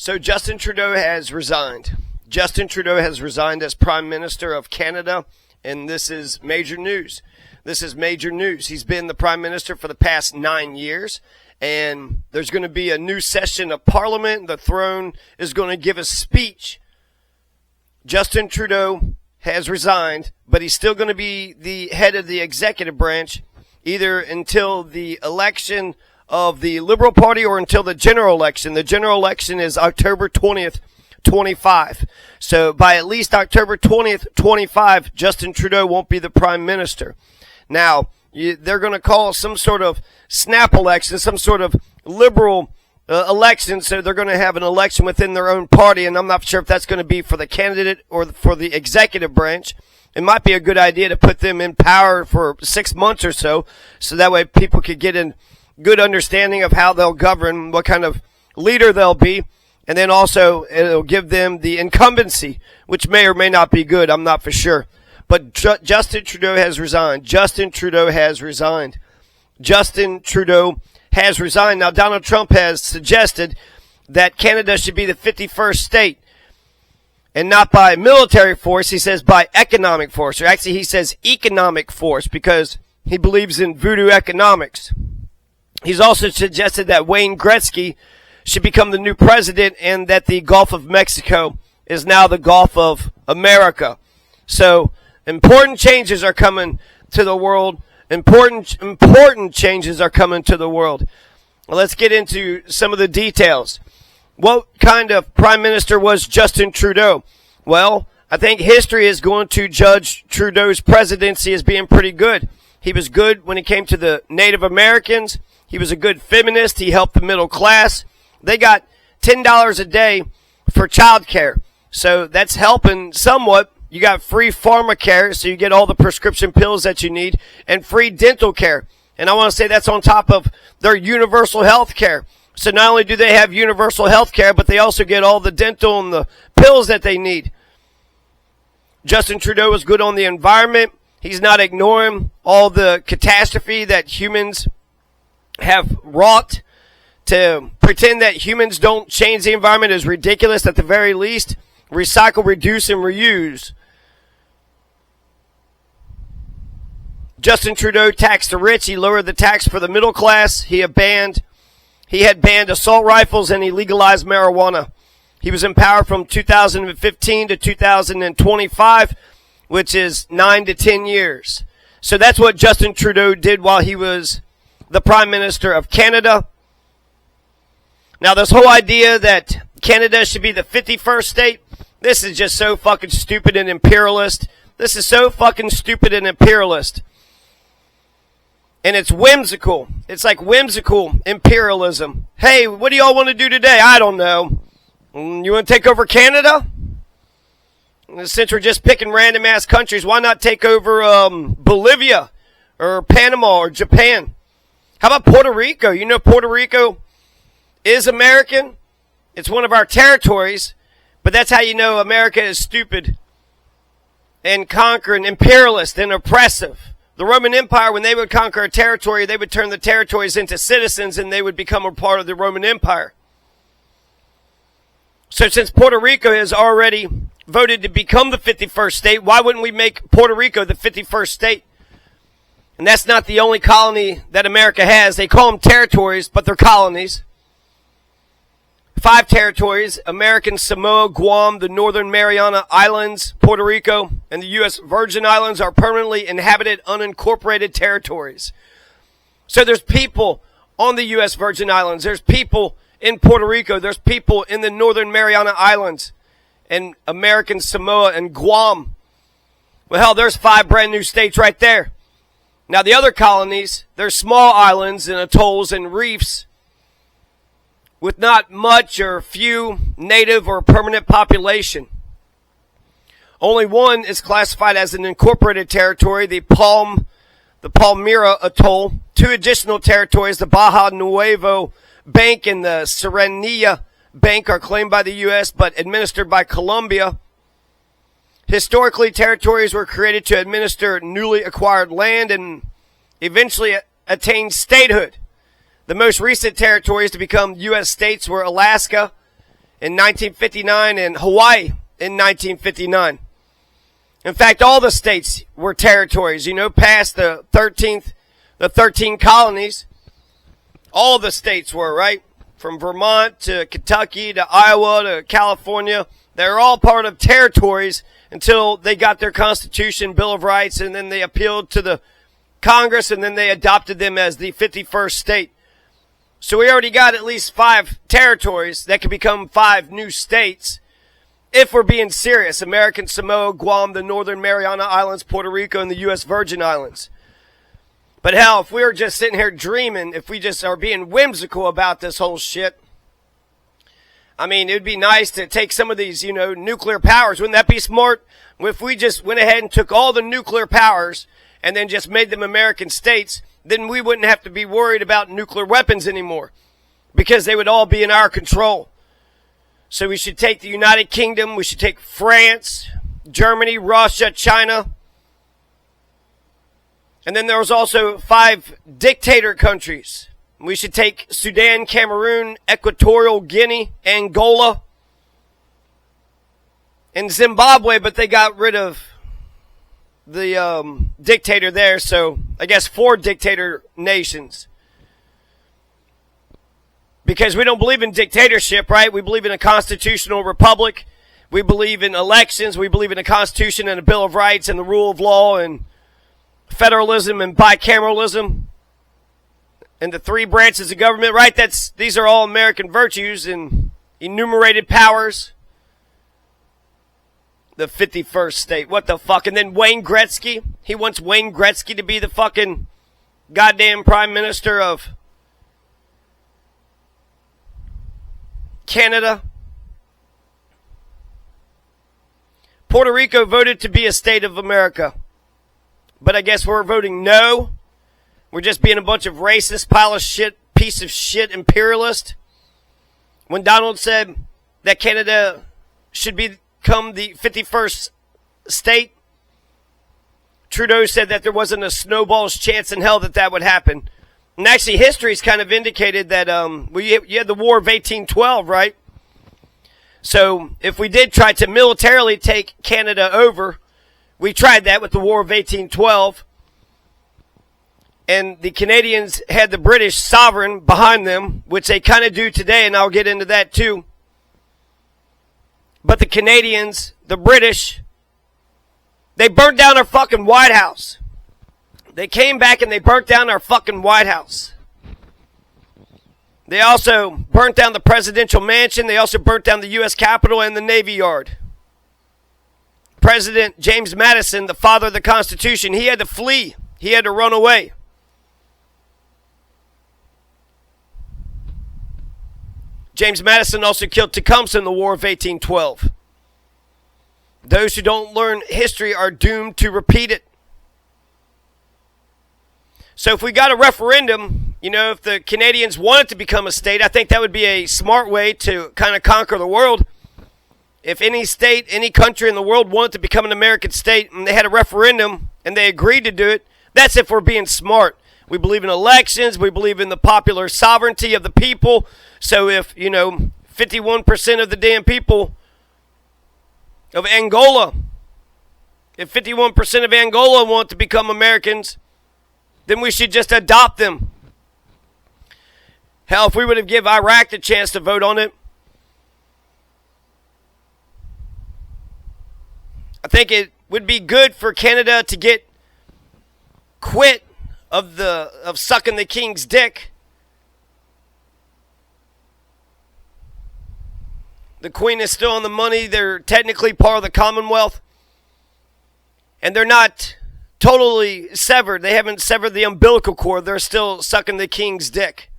So Justin Trudeau has resigned. Justin Trudeau has resigned as Prime Minister of Canada, and this is major news. This is major news. He's been the Prime Minister for the past 9 years, and there's going to be a new session of Parliament. The throne is going to give a speech. Justin Trudeau has resigned, but he's still going to be the head of the executive branch either until the election of the Liberal Party or until the general election. The general election is October 20th, 25. So by at least October 20th, 25, Justin Trudeau won't be the Prime Minister. Now, they're going to call some sort of snap election, some sort of liberal election, so they're going to have an election within their own party, and I'm not sure if that's going to be for the candidate or for the executive branch. It might be a good idea to put them in power for 6 months or so that way people could get a good understanding of how they'll govern, what kind of leader they'll be, and then also it'll give them the incumbency, which may or may not be good. I'm not for sure. But Justin Trudeau has resigned. Justin Trudeau has resigned. Justin Trudeau has resigned. Now, Donald Trump has suggested that Canada should be the 51st state, and not by military force. He says by economic force. Or actually, he says economic force because he believes in voodoo economics. He's also suggested that Wayne Gretzky should become the new president and that the Gulf of Mexico is now the Gulf of America. So, important changes are coming to the world. Important changes are coming to the world. Well, let's get into some of the details. What kind of prime minister was Justin Trudeau? Well, I think history is going to judge Trudeau's presidency as being pretty good. He was good when it came to the Native Americans. He was a good feminist. He helped the middle class. They got $10 a day for child care. So that's helping somewhat. You got free pharmacare, so you get all the prescription pills that you need, and free dental care. And I want to say that's on top of their universal health care. So not only do they have universal health care, but they also get all the dental and the pills that they need. Justin Trudeau is good on the environment. He's not ignoring all the catastrophe that humans have wrought. To pretend that humans don't change the environment is ridiculous. At the very least, recycle, reduce, and reuse. Justin Trudeau taxed the rich. He lowered the tax for the middle class. He had banned assault rifles, and he legalized marijuana. He was in power from 2015 to 2025, which is 9 to 10 years. So that's what Justin Trudeau did while he was the Prime Minister of Canada. Now, this whole idea that Canada should be the 51st state, this is just so fucking stupid and imperialist. This is so fucking stupid and imperialist. And it's whimsical. It's like whimsical imperialism. Hey, what do y'all want to do today? I don't know. You want to take over Canada? Since we're just picking random ass countries, why not take over Bolivia or Panama or Japan? How about Puerto Rico? You know Puerto Rico is American. It's one of our territories. But that's how you know America is stupid and conquering, imperialist and oppressive. The Roman Empire, when they would conquer a territory, they would turn the territories into citizens and they would become a part of the Roman Empire. So since Puerto Rico has already voted to become the 51st state, why wouldn't we make Puerto Rico the 51st state? And that's not the only colony that America has. They call them territories, but they're colonies. 5 territories: American Samoa, Guam, the Northern Mariana Islands, Puerto Rico, and the U.S. Virgin Islands are permanently inhabited unincorporated territories. So there's people on the U.S. Virgin Islands. There's people in Puerto Rico. There's people in the Northern Mariana Islands and American Samoa and Guam. Well, hell, there's 5 brand new states right there. Now, the other colonies, they're small islands and atolls and reefs with not much or few native or permanent population. Only one is classified as an incorporated territory, the Palmyra Atoll. 2 additional territories, the Baja Nuevo Bank and the Serenia Bank, are claimed by the U.S. but administered by Colombia. Historically, territories were created to administer newly acquired land and eventually attain statehood. The most recent territories to become U.S. states were Alaska in 1959 and Hawaii in 1959. In fact, all the states were territories, past the 13 colonies. All the states were, right? From Vermont to Kentucky to Iowa to California. They're all part of territories until they got their Constitution, Bill of Rights, and then they appealed to the Congress, and then they adopted them as the 51st state. So we already got at least 5 territories that could become 5 new states if we're being serious. American Samoa, Guam, the Northern Mariana Islands, Puerto Rico, and the U.S. Virgin Islands. But hell, if we were just sitting here dreaming, if we just are being whimsical about this whole shit, I mean, it would be nice to take some of these, nuclear powers. Wouldn't that be smart? If we just went ahead and took all the nuclear powers and then just made them American states, then we wouldn't have to be worried about nuclear weapons anymore because they would all be in our control. So we should take the United Kingdom, we should take France, Germany, Russia, China. And then there was also 5 dictator countries. We should take Sudan, Cameroon, Equatorial Guinea, Angola, and Zimbabwe, but they got rid of the dictator there, so I guess 4 dictator nations. Because we don't believe in dictatorship, right? We believe in a constitutional republic. We believe in elections. We believe in a constitution and a Bill of Rights and the rule of law and federalism and bicameralism. And the 3 branches of government, right? These are all American virtues and enumerated powers. The 51st state. What the fuck? And then Wayne Gretzky. He wants Wayne Gretzky to be the fucking goddamn prime minister of Canada. Puerto Rico voted to be a state of America. But I guess we're voting no. We're just being a bunch of racist, piece of shit imperialist. When Donald said that Canada should become the 51st state, Trudeau said that there wasn't a snowball's chance in hell that would happen. And actually, history's kind of indicated that you had the War of 1812, right? So if we did try to militarily take Canada over, we tried that with the War of 1812. And the Canadians had the British sovereign behind them, which they kind of do today, and I'll get into that too. But the Canadians, the British, they burnt down our fucking White House. They came back and they burnt down our fucking White House. They also burnt down the presidential mansion. They also burnt down the U.S. Capitol and the Navy Yard. President James Madison, the father of the Constitution, he had to flee. He had to run away. James Madison also killed Tecumseh in the War of 1812. Those who don't learn history are doomed to repeat it. So if we got a referendum, if the Canadians wanted to become a state, I think that would be a smart way to kind of conquer the world. If any state, any country in the world wanted to become an American state and they had a referendum and they agreed to do it, that's if we're being smart. We believe in elections. We believe in the popular sovereignty of the people. So if, 51% of the damn people of Angola, if 51% of Angola want to become Americans, then we should just adopt them. Hell, if we would have given Iraq the chance to vote on it, I think it would be good for Canada to get quit of sucking the king's dick. The Queen is still on the money. They're technically part of the Commonwealth. And they're not totally severed. They haven't severed the umbilical cord. They're still sucking the king's dick.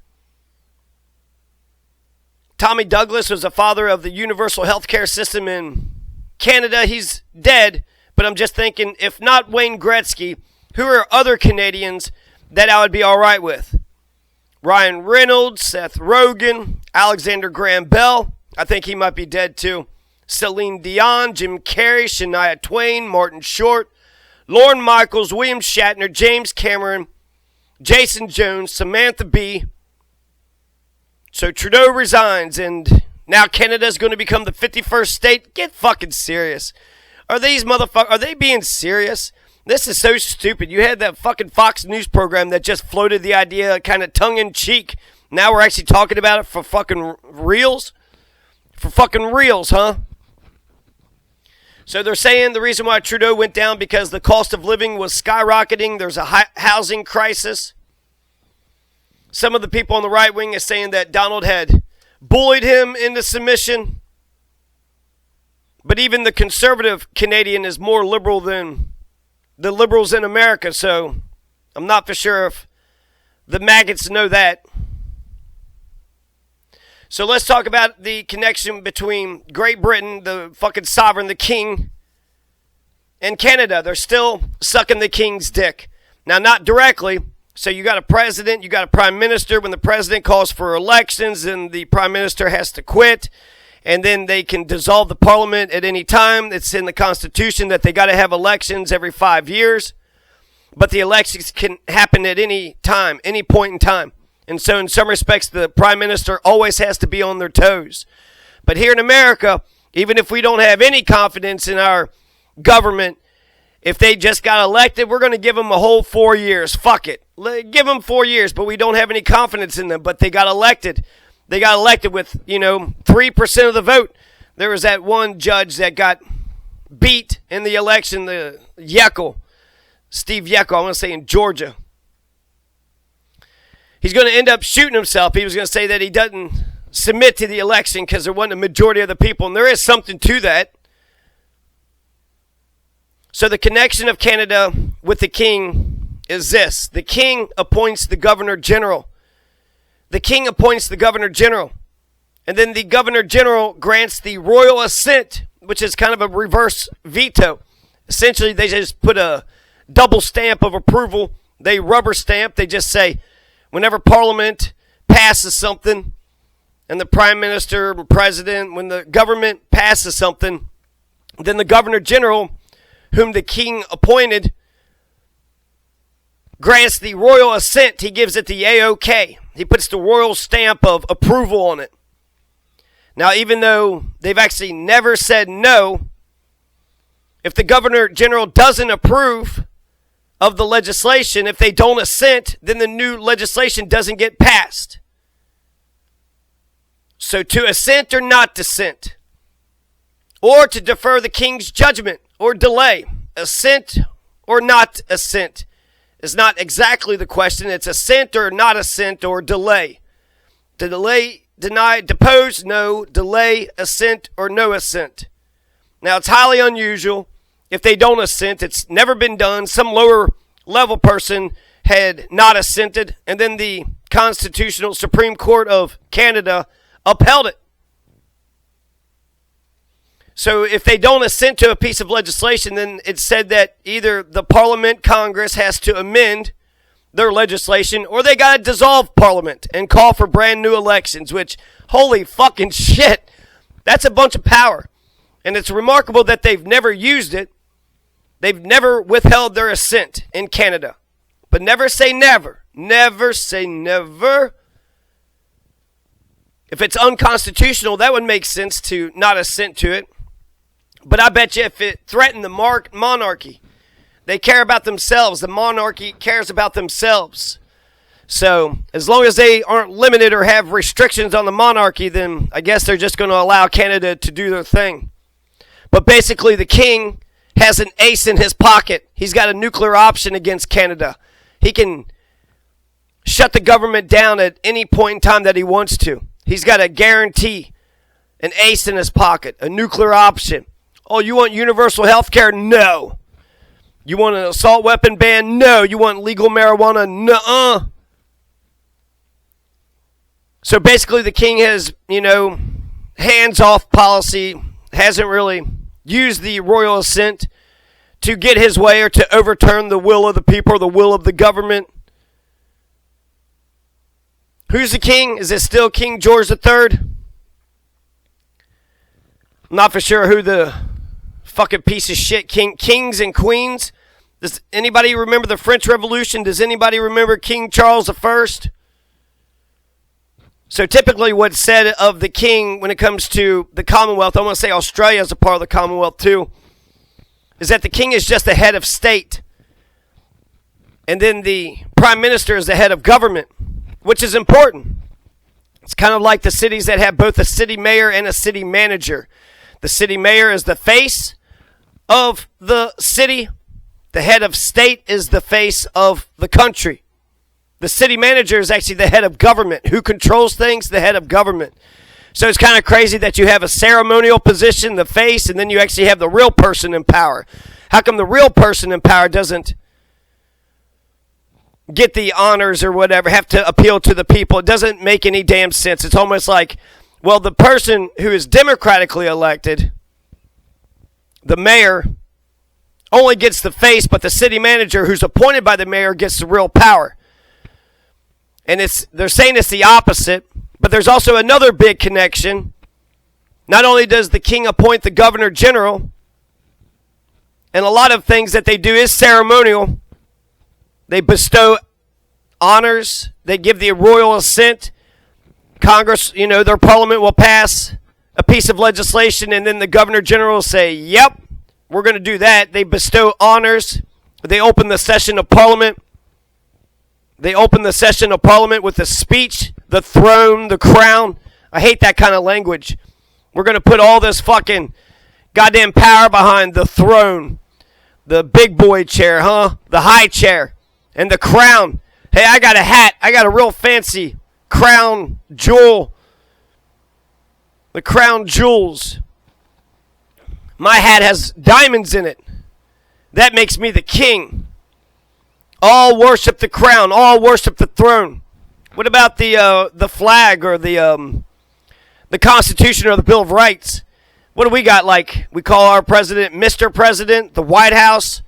Tommy Douglas was the father of the universal health care system in Canada. He's dead. But I'm just thinking, if not Wayne Gretzky, who are other Canadians that I would be all right with? Ryan Reynolds, Seth Rogen, Alexander Graham Bell. I think he might be dead too. Celine Dion, Jim Carrey, Shania Twain, Martin Short, Lorne Michaels, William Shatner, James Cameron, Jason Jones, Samantha Bee. So Trudeau resigns, and Now Canada's going to become the 51st state. Get fucking serious. Are these motherfuckers, are they being serious? This is so stupid. You had that fucking Fox News program that just floated the idea kind of tongue-in-cheek. Now we're actually talking about it for fucking reals? For fucking reals, huh? So they're saying the reason why Trudeau went down because the cost of living was skyrocketing. There's a housing crisis. Some of the people on the right wing is saying that Donald had bullied him into submission. But even the conservative Canadian is more liberal than the liberals in America, so I'm not for sure if the maggots know that. So let's talk about the connection between Great Britain, the fucking sovereign, the king, and Canada. They're still sucking the king's dick. Now, not directly. So you got a president, you got a prime minister. When the president calls for elections, then the prime minister has to quit. And then they can dissolve the parliament at any time. It's in the Constitution that they got to have elections every 5 years. But the elections can happen at any time, any point in time. And so in some respects, the prime minister always has to be on their toes. But here in America, even if we don't have any confidence in our government, if they just got elected, we're going to give them a whole 4 years. Fuck it. Give them 4 years, but we don't have any confidence in them. But they got elected. They got elected with, 3% of the vote. There was that one judge that got beat in the election, the Steve Yekel, I want to say in Georgia. He's going to end up shooting himself. He was going to say that he doesn't submit to the election because there wasn't a majority of the people. And there is something to that. So the connection of Canada with the king is this. The king appoints the governor general. The king appoints the governor general. And then the governor general grants the royal assent, which is kind of a reverse veto. Essentially, they just put a double stamp of approval. They rubber stamp. They just say, whenever Parliament passes something, and the Prime Minister, President, when the government passes something, then the Governor General, whom the King appointed, grants the royal assent. He gives it the A-OK. He puts the royal stamp of approval on it. Now, even though they've actually never said no, if the Governor General doesn't approve of the legislation, if they don't assent, then the new legislation doesn't get passed. So to assent or not dissent, or to defer the king's judgment or delay, assent or not assent, is not exactly the question. It's assent or not assent or delay. Delay, deny, depose, no. Delay, assent or no assent. Now, it's highly unusual if they don't assent. It's never been done. Some lower level person had not assented, and then the Constitutional Supreme Court of Canada upheld it. So if they don't assent to a piece of legislation, then it's said that either the Parliament, Congress, has to amend their legislation, or they got to dissolve Parliament and call for brand new elections, which, holy fucking shit, that's a bunch of power. And it's remarkable that they've never used it. They've never withheld their assent in Canada. But never say never. Never say never. If it's unconstitutional, that would make sense to not assent to it. But I bet you if it threatened the monarchy, they care about themselves. The monarchy cares about themselves. So as long as they aren't limited or have restrictions on the monarchy, then I guess they're just going to allow Canada to do their thing. But basically the king has an ace in his pocket. He's got a nuclear option against Canada. He can shut the government down at any point in time that he wants to. He's got a guarantee, an ace in his pocket, a nuclear option. Oh, you want universal health care? No. You want an assault weapon ban? No. You want legal marijuana? Nuh-uh. So basically the king has, hands-off policy, hasn't really used the royal assent to get his way or to overturn the will of the people or the will of the government. Who's the king? Is it still King George III? I'm not for sure who the fucking piece of shit kings and queens. Does anybody remember the French Revolution? Does anybody remember King Charles I? So typically what's said of the king when it comes to the Commonwealth, I want to say Australia is a part of the Commonwealth too, is that the king is just the head of state. And then the prime minister is the head of government, which is important. It's kind of like the cities that have both a city mayor and a city manager. The city mayor is the face of the city. The head of state is the face of the country. The city manager is actually the head of government. Who controls things? The head of government. So it's kind of crazy that you have a ceremonial position, the face, and then you actually have the real person in power. How come the real person in power doesn't get the honors or whatever, have to appeal to the people? It doesn't make any damn sense. It's almost like, well, the person who is democratically elected, the mayor, only gets the face, but the city manager who's appointed by the mayor gets the real power. And they're saying it's the opposite, but there's also another big connection. Not only does the king appoint the governor general, and a lot of things that they do is ceremonial. They bestow honors. They give the royal assent. Congress, their parliament will pass a piece of legislation, and then the governor general will say, yep, we're going to do that. They bestow honors. They open the session of parliament. They open the session of parliament with a speech, the throne, the crown. I hate that kind of language. We're going to put all this fucking goddamn power behind the throne, the big boy chair, the high chair, and the crown. Hey, I got a hat. I got a real fancy crown jewel. The crown jewels. My hat has diamonds in it. That makes me the king. All worship the crown. All worship the throne. What about the flag or the Constitution or the Bill of Rights? What do we got? Like, we call our president Mr. President, the White House.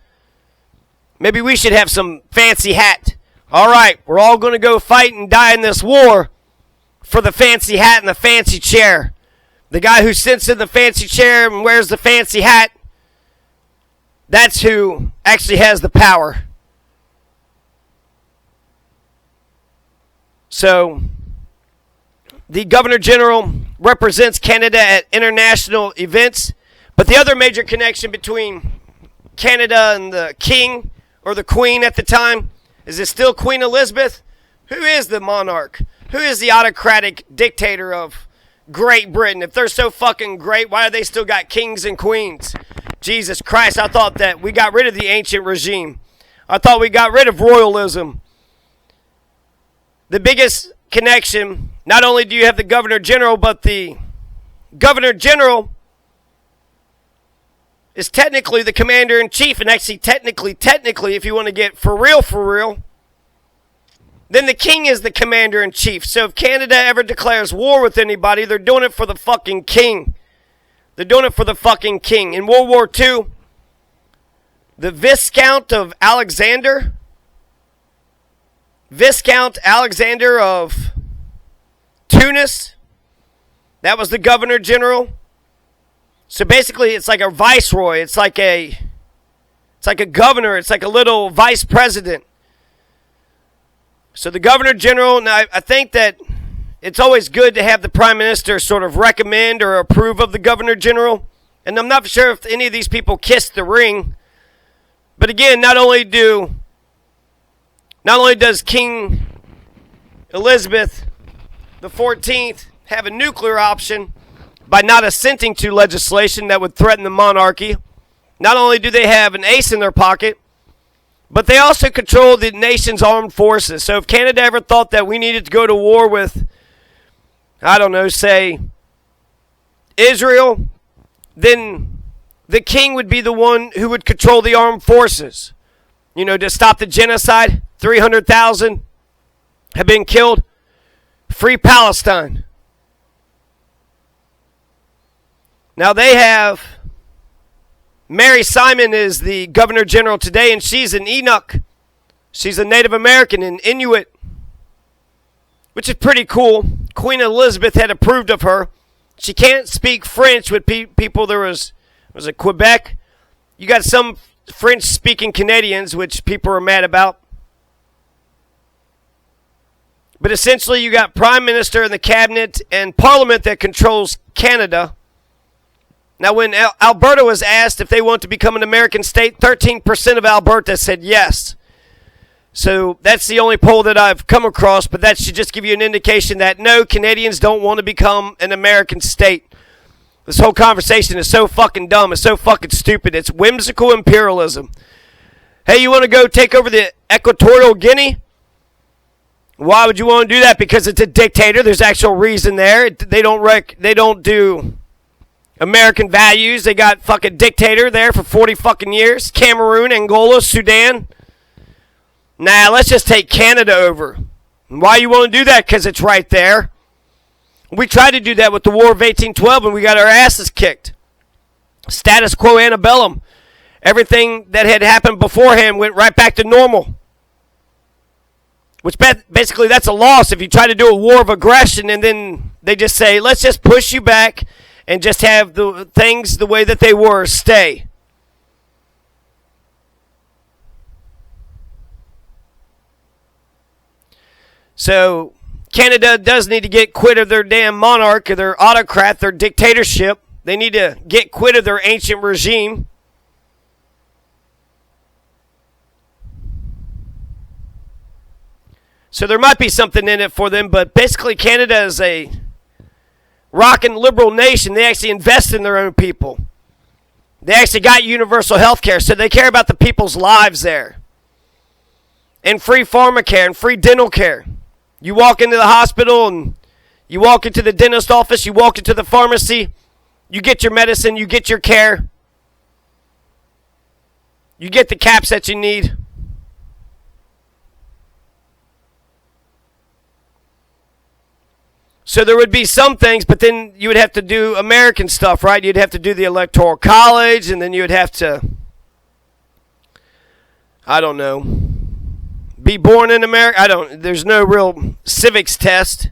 Maybe we should have some fancy hat. All right, we're all going to go fight and die in this war for the fancy hat and the fancy chair. The guy who sits in the fancy chair and wears the fancy hat, that's who actually has the power. So, the Governor General represents Canada at international events, but the other major connection between Canada and the King, or the Queen at the time, is it still Queen Elizabeth? Who is the monarch? Who is the autocratic dictator of Great Britain? If they're so fucking great, why do they still got kings and queens? Jesus Christ, I thought that we got rid of the ancient regime. I thought we got rid of royalism. The biggest connection, not only do you have the Governor General, but the Governor General is technically the Commander-in-Chief, and actually technically, if you want to get for real, then the King is the Commander-in-Chief. So if Canada ever declares war with anybody, they're doing it for the fucking King. They're doing it for the fucking King. In World War II, the Viscount Alexander of Tunis, that was the Governor General. So basically, it's like a viceroy. It's like a governor. It's like a little vice president. So the Governor General, now I think that it's always good to have the Prime Minister sort of recommend or approve of the Governor General. And I'm not sure if any of these people kissed the ring. But again, not only does King Elizabeth the 14th have a nuclear option by not assenting to legislation that would threaten the monarchy, not only do they have an ace in their pocket, but they also control the nation's armed forces. So if Canada ever thought that we needed to go to war with, I don't know, say, Israel, then the king would be the one who would control the armed forces. To stop the genocide. 300,000 have been killed. Free Palestine. Now they have, Mary Simon is the Governor General today, and she's an Inuk. She's a Native American, an Inuit, which is pretty cool. Queen Elizabeth had approved of her. She can't speak French with people. There was it Quebec? You got some French-speaking Canadians, which people are mad about. But essentially, you got Prime Minister and the Cabinet and Parliament that controls Canada. Now, when Alberta was asked if they want to become an American state, 13% of Alberta said yes. So that's the only poll that I've come across, but that should just give you an indication that no, Canadians don't want to become an American state. This whole conversation is so fucking dumb. It's so fucking stupid. It's whimsical imperialism. Hey, you want to go take over the Equatorial Guinea? Why would you want to do that? Because it's a dictator. There's actual reason there. They don't do American values. They got fucking dictator there for 40 fucking years. Cameroon, Angola, Sudan. Nah, let's just take Canada over. Why you want to do that? Because it's right there. We tried to do that with the War of 1812 and we got our asses kicked. Status quo antebellum. Everything that had happened beforehand went right back to normal. Which basically that's a loss if you try to do a war of aggression and then they just say, let's just push you back and just have the things the way that they were stay. So Canada does need to get quit of their damn monarch or their autocrat, their dictatorship. They need to get quit of their ancient regime. So there might be something in it for them, but basically Canada is a rockin' liberal nation. They actually invest in their own people. They actually got universal health care, so they care about the people's lives there. And free pharmacare and free dental care. You walk into the hospital and you walk into the dentist office, you walk into the pharmacy, you get your medicine, you get your care. You get the caps that you need. So there would be some things, but then you would have to do American stuff, right? You'd have to do the Electoral College, and then you would have to, I don't know, be born in America. There's no real civics test,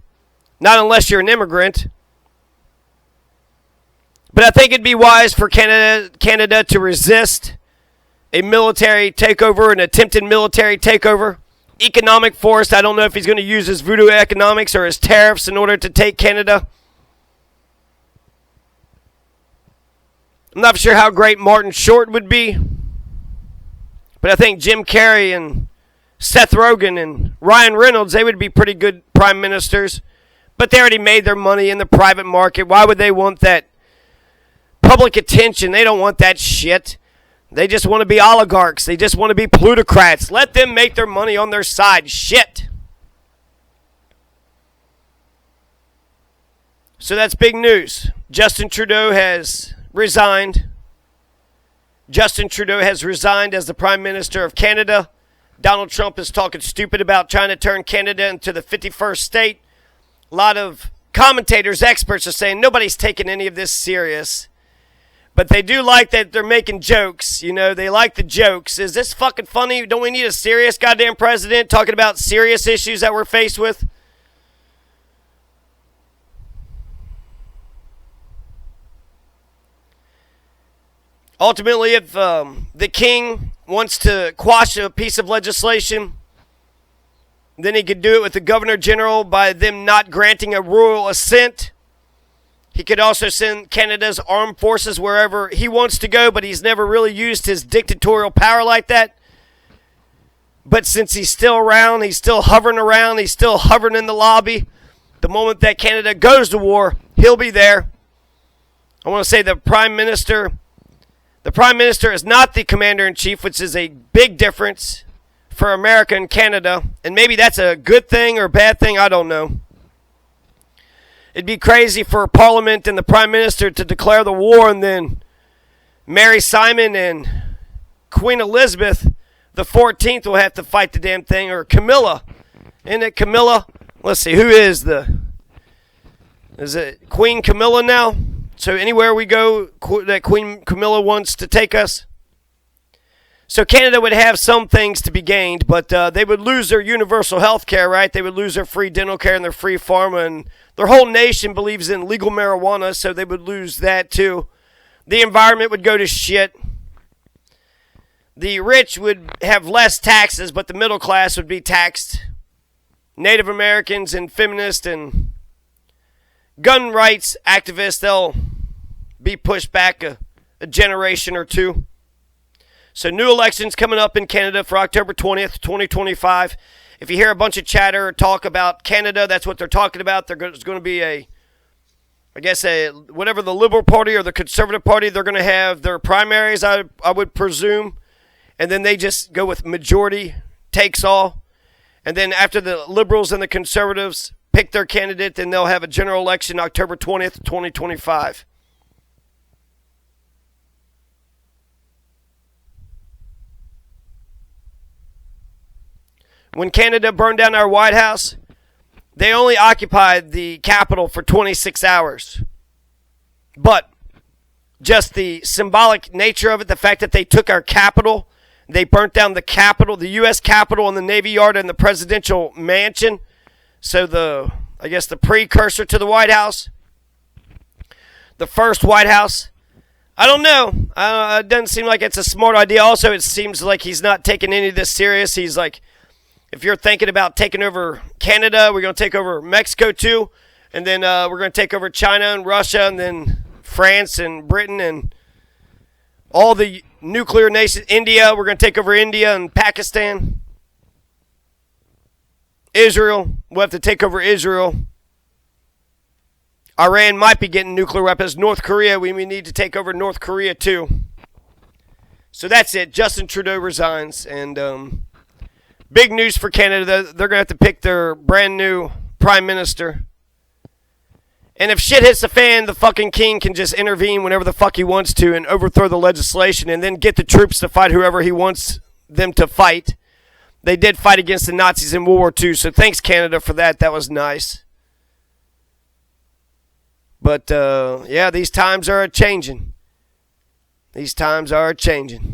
not unless you're an immigrant. But I think it'd be wise for Canada to resist a military takeover, an attempted military takeover. Economic force, I don't know if he's going to use his voodoo economics or his tariffs in order to take Canada. I'm not sure how great Martin Short would be. But I think Jim Carrey and Seth Rogen and Ryan Reynolds, they would be pretty good prime ministers. But they already made their money in the private market. Why would they want that public attention? They don't want that shit. They just want to be oligarchs. They just want to be plutocrats. Let them make their money on their side. Shit. So that's big news. Justin Trudeau has resigned. Justin Trudeau has resigned as the Prime Minister of Canada. Donald Trump is talking stupid about trying to turn Canada into the 51st state. A lot of commentators, experts are saying nobody's taking any of this serious. But they do like that they're making jokes. You know, they like the jokes. Is this fucking funny? Don't we need a serious goddamn president talking about serious issues that we're faced with? Ultimately, if the king wants to quash a piece of legislation, then he could do it with the governor general by them not granting a royal assent. He could also send Canada's armed forces wherever he wants to go, but he's never really used his dictatorial power like that. But since he's still around, he's still hovering around, he's still hovering in the lobby. The moment that Canada goes to war, he'll be there. I want to say the Prime Minister is not the Commander-in-Chief, which is a big difference for America and Canada. And maybe that's a good thing or a bad thing, I don't know. It'd be crazy for Parliament and the Prime Minister to declare the war and then Mary Simon and Queen Elizabeth the 14th will have to fight the damn thing, or Camilla. Isn't it Camilla? Let's see, who is it Queen Camilla now? So anywhere we go that Queen Camilla wants to take us. So Canada would have some things to be gained, but they would lose their universal health care, right? They would lose their free dental care and their free pharma, and their whole nation believes in legal marijuana, so they would lose that too. The environment would go to shit. The rich would have less taxes, but the middle class would be taxed Native Americans and feminists and gun rights activists, they'll be pushed back a generation or two. So new elections coming up in Canada for October 20th, 2025. If you hear a bunch of chatter or talk about Canada, that's what they're talking about. There's going to be whatever the Liberal Party or the Conservative Party, they're going to have their primaries, I would presume. And then they just go with majority takes all. And then after the Liberals and the Conservatives pick their candidate, then they'll have a general election October 20th, 2025. When Canada burned down our White House, they only occupied the Capitol for 26 hours. But just the symbolic nature of it, the fact that they took our Capitol, they burnt down the Capitol, the U.S. Capitol and the Navy Yard and the presidential mansion. So the precursor to the White House, the first White House. I don't know. It doesn't seem like it's a smart idea. Also, it seems like he's not taking any of this serious. He's like, if you're thinking about taking over Canada, we're going to take over Mexico too. And then we're going to take over China and Russia and then France and Britain and all the nuclear nations. India, we're going to take over India and Pakistan. Israel, we'll have to take over Israel. Iran might be getting nuclear weapons. North Korea, we need to take over North Korea too. So that's it. Justin Trudeau resigns. And big news for Canada. They're going to have to pick their brand new prime minister. And if shit hits the fan, the fucking king can just intervene whenever the fuck he wants to and overthrow the legislation and then get the troops to fight whoever he wants them to fight. They did fight against the Nazis in World War II, so thanks, Canada, for that. That was nice. But, these times are a-changing. These times are a-changing.